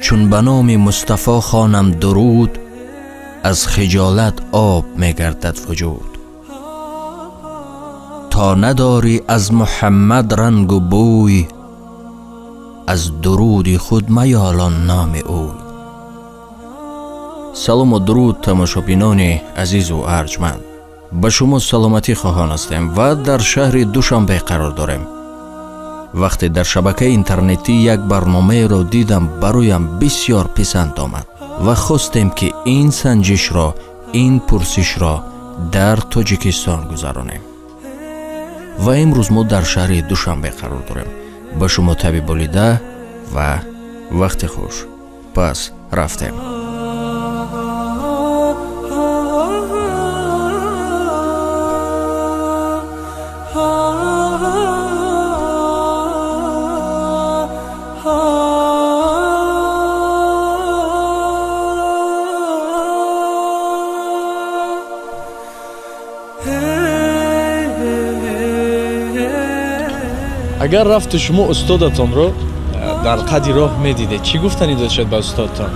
چون به نام مصطفی خوانم درود، از خجالت آب میگردد وجود. تا نداری از محمد رنگ و بوی، از درود خود میالان نام اوی. سلام و درود تماشابینان عزیز و ارجمند، به شما سلامتی خواهان هستیم و در شهر دوشنبه قرار داریم. وقتی در شبکه اینترنتی یک برنامه را دیدم برایم بسیار پسند آمد و خواستیم که این سنجش را، این پرسش را در تاجیکستان گذرانیم. و امروز ما در شهر دوشنبه قرار داریم. به شما طبیب بولیده و وقت خوش. پس رفتیم. اگر رفت شما استادتان رو در قدی راه میدیده چی گفتنی داشت به استادتان؟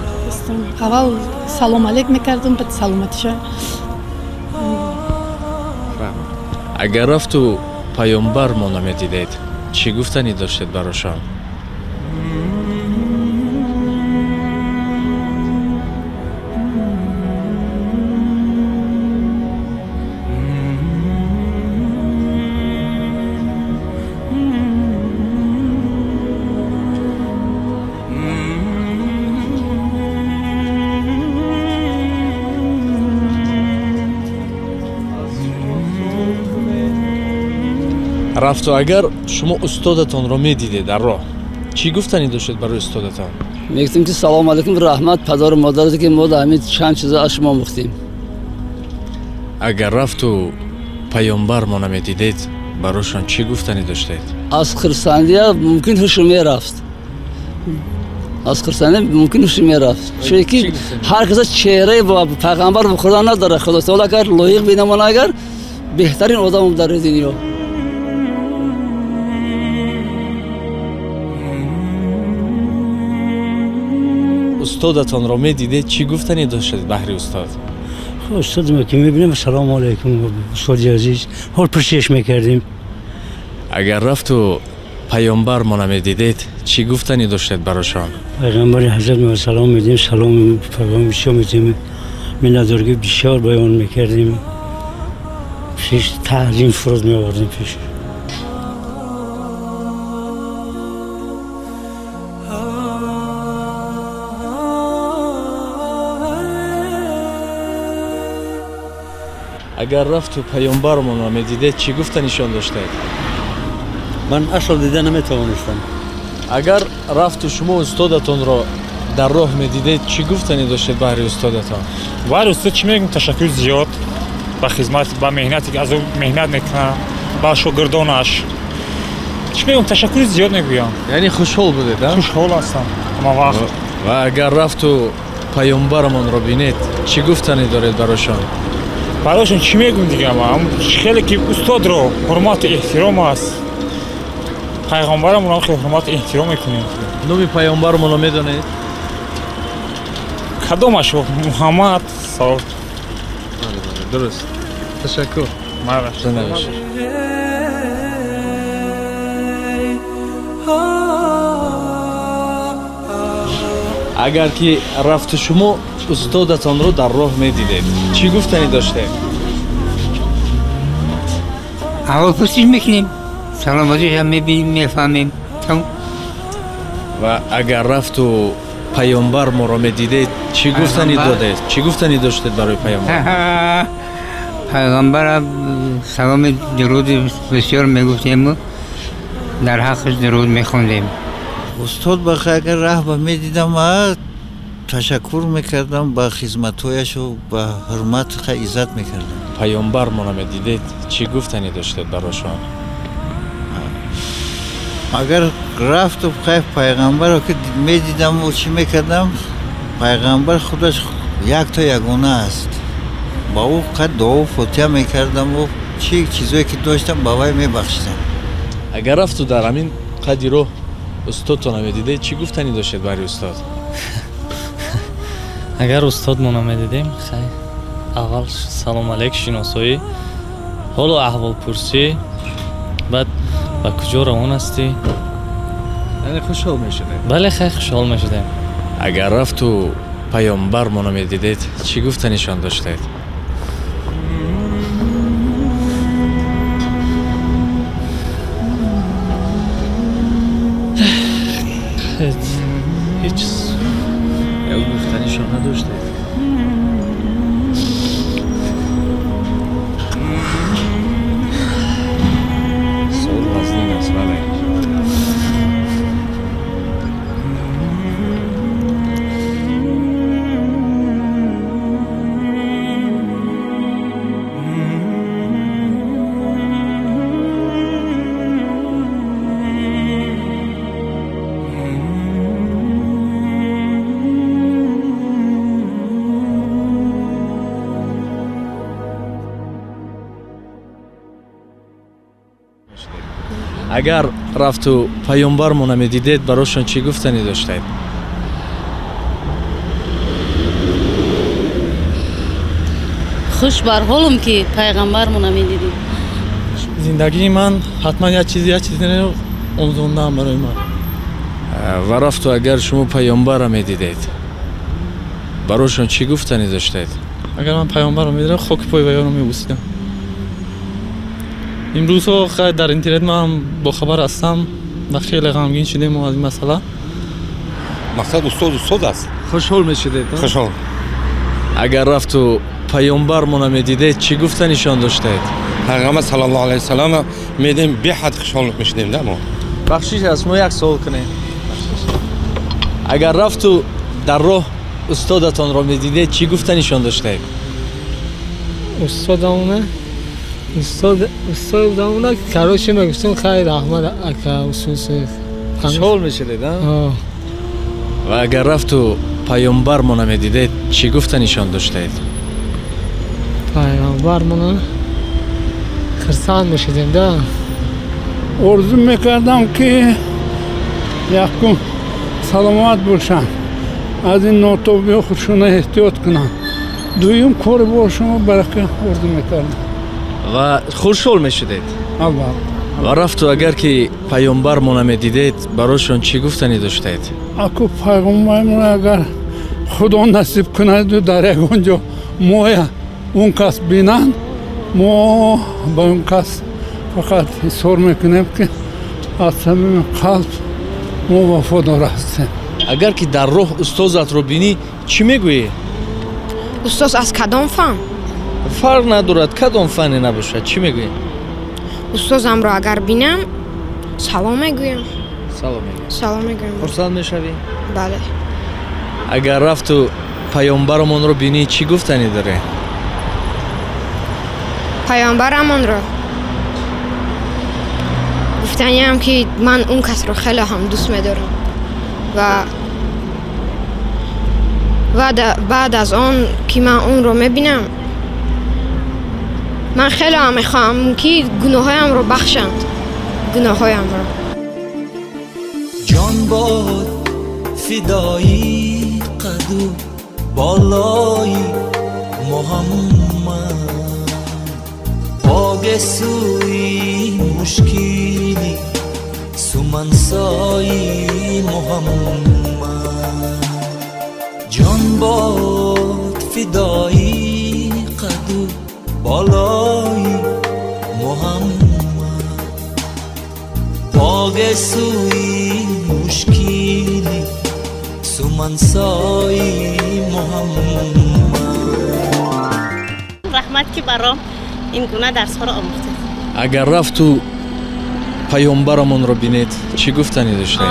اول سلام علیک میکردم، بعد سلامتیشه. اگر رفت و پیامبر ما نمیدیدید چی گفتنی داشت براشان؟ رفت و اگر شما استادتان را میدیده در راه چی گفتنی داشت برای استادتان؟ میگفتیم که سلام علیکم و رحمت پدر و مادرت که ما همین چند چیزا از شما می‌خواستیم. اگر رفت و پیامبر ما نمیدیدید براشان چی گفتنی داشتید؟ از خرسندی ممکن هوش میرفت. از خرسندی ممکن هوش میرفت. چون که هر کس چهره با پیغمبر و خدا نداره. خدا تعالی اگر لایق بینمان اگر بهترین آدم در دنیا. استادتان را میدیده چی گفتنی داشت بهری استاد؟ استاد ما که میبینیم سلام علیکم استاد عزیز حال پرسش میکردیم. اگر رفت و پیامبر ما نمیدیدید چی گفتنی داشتید براشان؟ پیغمبر حضرت ما سلام میدیم، سلام پیغام بسیار میدیم، میندازرگی بسیار بیان میکردیم، پیش تعظیم فرود میآوردیم پیش. اگر رفت و پیامبر ما نمیدیده چی گفتنیشان داشتید؟ من اصلا دیده نمیتوانستم. اگر رفت و شما استادتان را در راه میدیدید چی گفتنی داشتید بهری استادتان؟ ولی استاد چی میگم تشکر زیاد به خدمت به مهنتی که از او مهنت میکنه با شاگردانش چی میگم تشکر زیاد میگویم. یعنی خوشحال بودید؟ خوشحال هستم اما وقت. و اگر رفت و پیامبرمان را بینید چی گفتنی دارید براشان؟ براشون چی میگم دیگه ما خیلی که استاد رو حرمت احترام است، پیغمبرمون هم خیلی حرمت احترام میکنیم. نومی پیامبرمون رو میدونید؟ کدامش محمد صاحب. درست. تشکر. مرسی. اگر که رفت شما استادتان رو در راه میدیدید چی گفتنی داشته؟ اول پرسش میکنیم، سلامتیش هم میبینیم میفهمیم. و اگر رفت و پیامبر ما رو میدیدید چی گفتنی دادید؟ چی گفتنی داشتید برای پیامبر؟ پیغمبر سلام درود بسیار میگفتیم، در حقش درود میخوندیم. استاد بخیر اگر راه میدیدم تشکر میکردم با خدمتایش و با حرمت خیلی عزت میکردم. پیامبر ما نمیدیدید چی گفتنی داشتید براشان؟ اگر رفت و خیلی پیغمبر رو که میدیدم و چی میکردم، پیغمبر خودش یک تا یگانه است. با او قد دعا و فاتحه میکردم و چیزایی که داشتم با وی میبخشیدم. اگر رفت و در همین قدی رو устодтон медидед чӣ гуфтанӣ доштед барои устод? агар устодмона медидем хайр аввал салом алейк шиносоӣ ҳолу аҳволпурсӣ баъд ба куҷо равон ҳастӣ яъне хушҳол мешудед? бале хайр хушҳол мешудем. агар рафту паёнбармона медидед чӣ гуфтанишон доштед? ҳеҷ гуфтанишон надоштед? суол вазнин аст бале. агар рафту паёнбармона медидед барошон чӣ гуфтанӣ доштед? хуш бар ҳолум ки пайғамбармона медидем. зиндагии ман ҳатман як чизе омӯзондаам барои ман. ва рафту агар шумо паёнбара медидед барошон чӣ гуфтанӣ доштед? агар ман пайғамбарро медидам хоки пои вайонро мебусидам. имрӯзҳо хай дар интернет ман бохабар ҳастам ва хеле ғамгин шудем аз ин масъала. мақсад устод аст. хушҳол мешудед? хушҳол. агар рафту паёнбармона медидед чӣ гуфтанишон доштед? пайғамбар саллаллоҳу алайҳи вассалам медидем беҳад хушҳол мешудем да мо. бахшиш аст мо як суол кунем. агар рафту дар роҳ устодатонро медидед чӣ гуфтанишон доштед? устодамона кароши мегуфтем хайр аҳмад ака усуси хушҳол мешудед? ва агар рафту паёнбармона медидед чӣ гуфтанишон доштед? пайғамбармона хурсанд мешудем да. орзу мекардам ки якум саломат бошанд, аз ин нотобиҳо худшона эҳтиёт кунанд. дуюм кори бошумо барака орзу мекардам. ва хушҳол мешудед? албатта. ва рафту агар ки паёнбармона медидед барошон чӣ гуфтанӣ доштед? аку пайғамбармона агар худо насиб кунаду дар ягон ҷо моя он кас бинанд, мо ба он кас фақат изҳор мекунем ки аз самими қалб мо вафодор ҳастем. агар ки дар роҳ устозатро бинӣ чӣ мегӯӣ? устоз аз кадом фан? фарқ надорад кадом фане набошад чӣ мегӯӣ? устозамро агар бинам салом мегӯям. салом мегӯям. хурсанд мешавӣ? бале. агар рафту паёнбарамонро бинӣ чӣ гуфтанӣ дорӣ? паёнбарамонро гуфтаниам ки ман он касро хеле ҳам дӯст медорам ва баъд аз он ки ман онро мебинам ман хеле ҳам мехоҳам ки гуноҳоямро бахшанд. гуноҳоямро ҷон бод фидои қаду болои муҳаммад огесуи мушкили сумансои муҳаммад ҷон бод фидои қаду болои муҳаммад огесуи мушкили сумансои муҳаммад. раҳмат ки баром ин гуна дарсҳоро омӯхтед. агар рафту паёнбарамонро бинед чӣ гуфтанӣ доштед?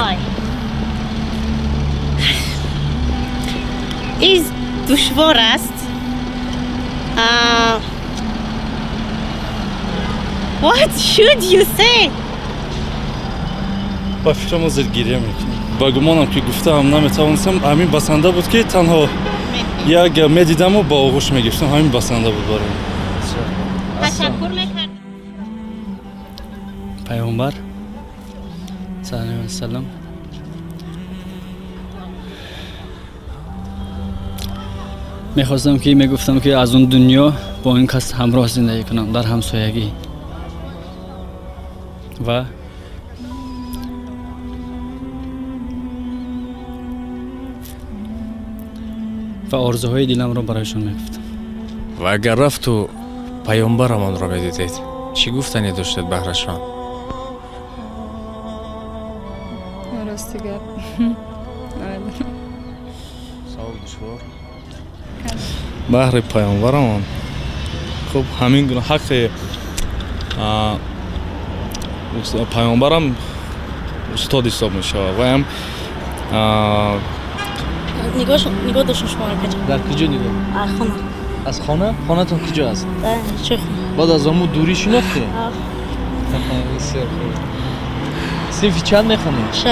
ин душвор аст. What should you say? ба фикрам озир гирия мекунам. ба гумонам ки гуфтаам наметавонистам. ҳамин басанда буд ки танҳо як медидаму ба оғӯш мегирифтам. ҳамин басанда буд барои ман. ташаккур мекардам. пайғамбар саллаллоҳу алайҳи вассалам میخواستم که میگفتم که از اون دنیا با این کس همراه زندگی کنم در همسایگی و آرزوهای دلم رو برایشون میگفتم. و اگر رفت و پیامبرمان را میدیدید چی گفتنی داشتید بهرشان؟ راستی گفت بهر پیامبرمان خب همین گونه حق پیامبرم استاد حساب میشه و هم نگاه داشتم شما رو کجا؟ در کجا نگاه؟ خانه. از خانه؟ خانه تون کجا است؟ چه خانه؟ بعد از همون دوری شناختی؟ صنف چند میخونی؟ 6.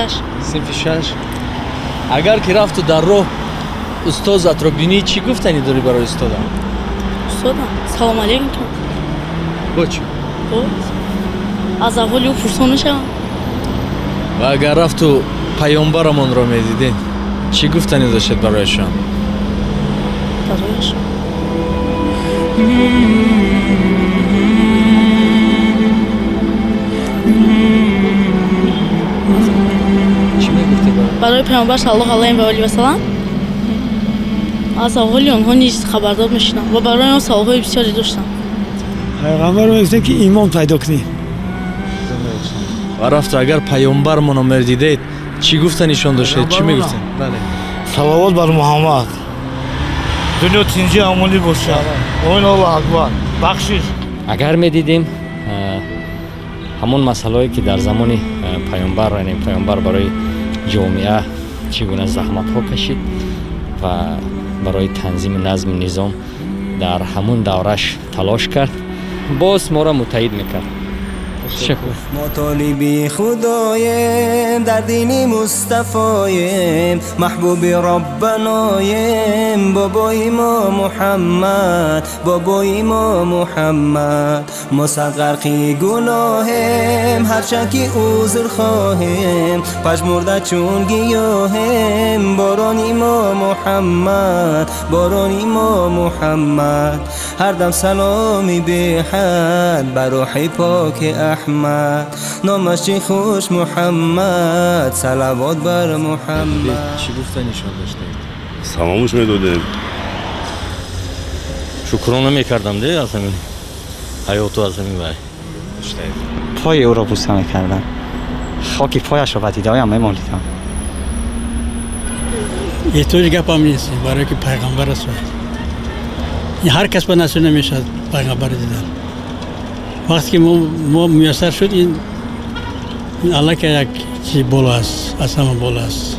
صنف 6. اگر که رفت و در راه استادت رو بینی چی گفتنی داری برای استادم؟ استادم سلام علیکم. با چی؟ از اول او پرسونه شدم. و اگر رفت و پیامبرمان رو میدیدین چی گفتنی داشتید برایشان؟ برایشان چی میگفتی برای پیامبر صلی الله علیه و آله و سلام از اول اونها نیز خبردار میشدم و برای آن سوالهای بسیاری داشتم. پیغمبر رو گفتم که ایمان پیدا کنی. و رفت اگر پیامبرمان رو میدیدید چی گفتنیشون داشتید؟ چی میگفتین؟ بله. صلوات بر محمد. دنیا تینجی عملی باشه. اون الله اکبر. بخشش. اگر میدیدیم همون مسائلی که در زمان پیامبر یعنی پیامبر برای جامعه چگونه زحمت ها کشید و برای تنظیم نظم نظام در همون دورش تلاش کرد باز ما را متحد میکرد. ما طالبی خدایم در دین مصطفایم محبوب ربنایم بابای ما محمد بابای ما محمد ما صد غرقی گناهم هرچند که عذر خواهیم پژمرده چون گیاهم بارانی ما محمد بارانی ما محمد هر دم سلامی به حد بر روح پاک احمد نامش چه خوش محمد صلوات بر محمد. چی گفتنیشون داشتید؟ سلامش میدادیم. شکرانه میکردم ده از همین حیاتو از همین بای پای او را بوسه میکردم خاکی پایش را به دیده‌هایم میمالیدم. یه طوری گپ هم نیست برای که پیغمبر است. هر کس به نصیب نمیشد پیغمبر دیدن. وقتی که ما میسر شد این الله که یک چیز بالا است از همه بالا است.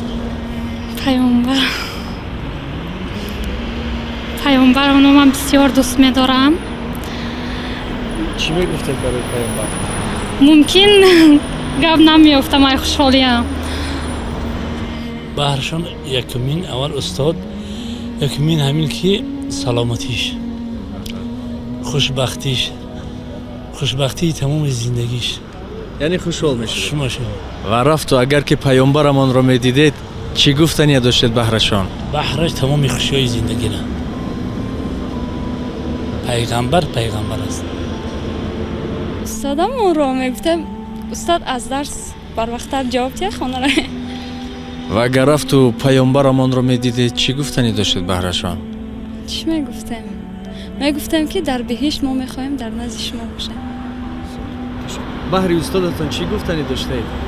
پیامبر اونو من بسیار دوست میدارم. چی میگفتید برای پیامبر؟ ممکن گپ نمیافتم ای خوشحالیم. بهرشان یکمین اول استاد یکمین همین که سلامتیش خوشبختی تمام زندگیش یعنی خوشحال میشه و رفت و اگر که پیامبرمان رو میدیدید چی گفتنی داشتید بهرشان؟ بهرش تمام خوشیای زندگی نه پیغمبر است. استادم اون رو میگفتم استاد از درس بر وقت جواب تیه خانه را. و اگر رفت و پیامبرمان رو میدیدید چی گفتنی داشتید بهرشان؟ چی میگفتم که در بهشت ما میخوایم در نزد شما باشیم. بهر استادتون چی گفتنی داشتید؟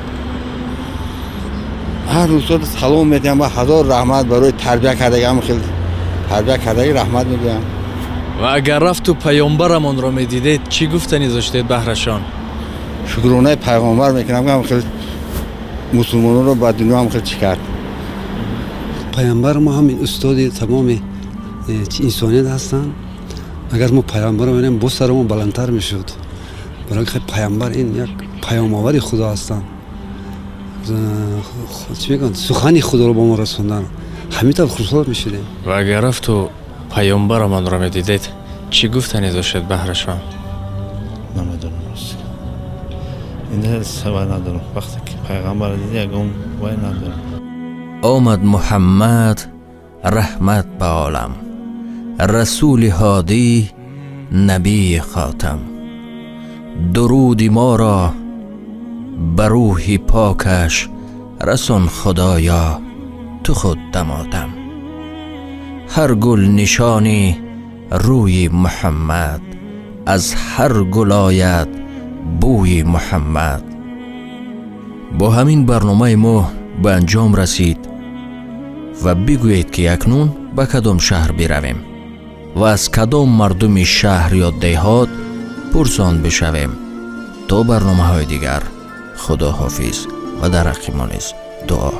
هر استاد سلام میدم و هزار رحمت برای تربیت کردگیم خیلی تربیت کردگی رحمت میدم. و اگر رفت و پیامبرمان رو میدیدید چی گفتنی داشتید بهرشان؟ شکرانه پیغمبر میکنم خیلی مسلمانان رو به دنیا هم خیلی چی کرد. پیامبر ما همین استاد تمام انسانیت هستن. اگر ما پیامبر رو ببینیم با سرمون بلندتر میشد برای که پیامبر این یک پیام آور خدا هستن. چی میگن سخنی خدا رو با ما رسوندن همینطور خوشحال میشدیم. و اگر رفت و پیامبرمان رو میدیدید چی گفتنی داشتید بهرشان؟ نمیدونم این سوال ندارم وقتی که پیغمبر دیدی اگه وای ندارم. آمد محمد رحمت به عالم رسول هادی نبی خاتم. درودی ما را بر روح پاکش رسان خدایا تو خود دمادم. هر گل نشانی روی محمد، از هر گل آید بوی محمد. با همین برنامه ما به انجام رسید و بگویید که اکنون به کدام شهر برویم و از کدام مردم شهر یا دهات پرسان بشویم. تا برنامه‌های دیگر، خدا حافظ و در حق نیز دعا.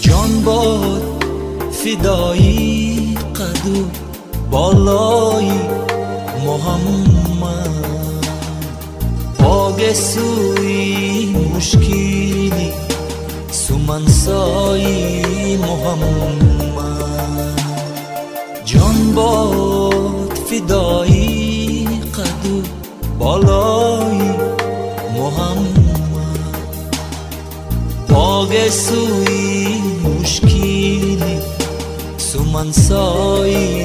جان باد فدایی قدو بالای محمد، پاگ سوی مشکلی سومنسای محمد. جان باد فدایی قدو بالای محمد، پاگ سوی مشکلی سومنسای